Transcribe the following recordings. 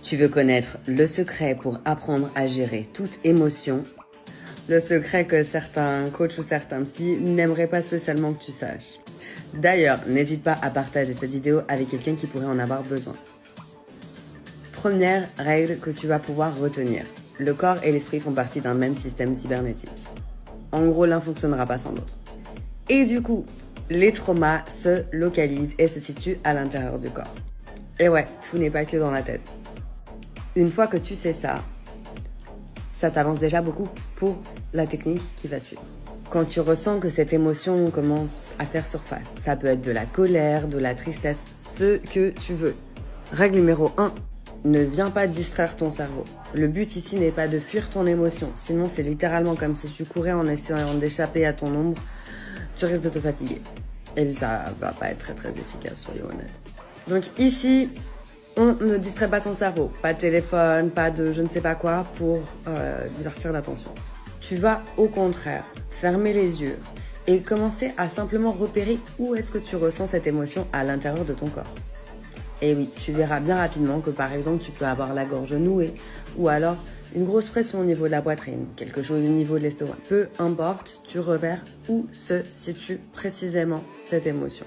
Tu veux connaître le secret pour apprendre à gérer toute émotion, le secret que certains coachs ou certains psys n'aimeraient pas spécialement que tu saches. D'ailleurs, n'hésite pas à partager cette vidéo avec quelqu'un qui pourrait en avoir besoin. Première règle que tu vas pouvoir retenir. Le corps et l'esprit font partie d'un même système cybernétique. En gros, l'un ne fonctionnera pas sans l'autre. Et du coup, les traumas se localisent et se situent à l'intérieur du corps. Et ouais, tout n'est pas que dans la tête. Une fois que tu sais ça t'avance déjà beaucoup pour la technique qui va suivre. Quand tu ressens que cette émotion commence à faire surface, ça peut être de la colère, de la tristesse, ce que tu veux. Règle numéro 1, ne viens pas distraire ton cerveau. Le but ici n'est pas de fuir ton émotion, sinon c'est littéralement comme si tu courais en essayant d'échapper à ton ombre, tu risques de te fatiguer. Et puis ça va pas être très efficace, soyons honnêtes. Donc ici, on ne distrait pas son cerveau. Pas de téléphone, pas de je ne sais pas quoi pour divertir l'attention. Tu vas au contraire fermer les yeux et commencer à simplement repérer où est-ce que tu ressens cette émotion à l'intérieur de ton corps. Et oui, tu verras bien rapidement que par exemple, tu peux avoir la gorge nouée ou alors une grosse pression au niveau de la poitrine, quelque chose au niveau de l'estomac. Peu importe, tu repères où se situe précisément cette émotion.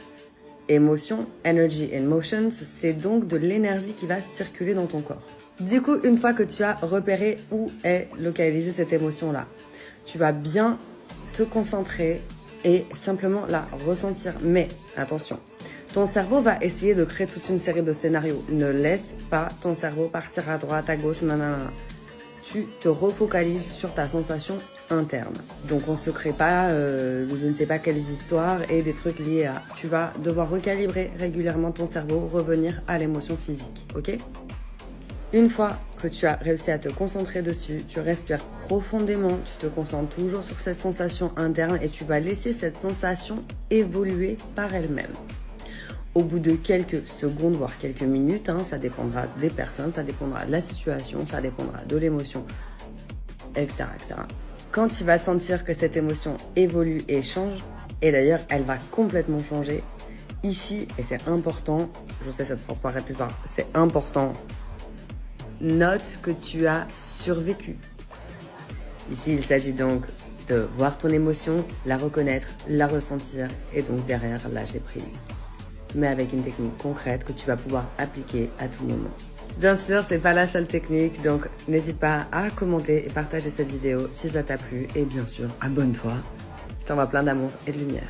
Émotion, energy and motion, c'est donc de l'énergie qui va circuler dans ton corps. Du coup, une fois que tu as repéré où est localisée cette émotion-là, tu vas bien te concentrer et simplement la ressentir. Mais attention, ton cerveau va essayer de créer toute une série de scénarios. Ne laisse pas ton cerveau partir à droite, à gauche, nanana. Tu te refocalises sur ta sensation interne. Donc on se crée pas je ne sais pas quelles histoires et des trucs liés à... Tu vas devoir recalibrer régulièrement ton cerveau, revenir à l'émotion physique, ok? Une fois que tu as réussi à te concentrer dessus, tu respires profondément, tu te concentres toujours sur cette sensation interne et tu vas laisser cette sensation évoluer par elle-même. Au bout de quelques secondes, voire quelques minutes, ça dépendra des personnes, ça dépendra de la situation, ça dépendra de l'émotion, etc., etc. Quand tu vas sentir que cette émotion évolue et change, et d'ailleurs elle va complètement changer, ici, et c'est important, je sais cette phrase paraît bizarre, c'est important, note que tu as survécu. Ici il s'agit donc de voir ton émotion, la reconnaître, la ressentir et donc derrière lâcher prise. Mais avec une technique concrète que tu vas pouvoir appliquer à tout moment. Bien sûr, c'est pas la seule technique, donc n'hésite pas à commenter et partager cette vidéo si ça t'a plu. Et bien sûr, abonne-toi. Je t'envoie plein d'amour et de lumière.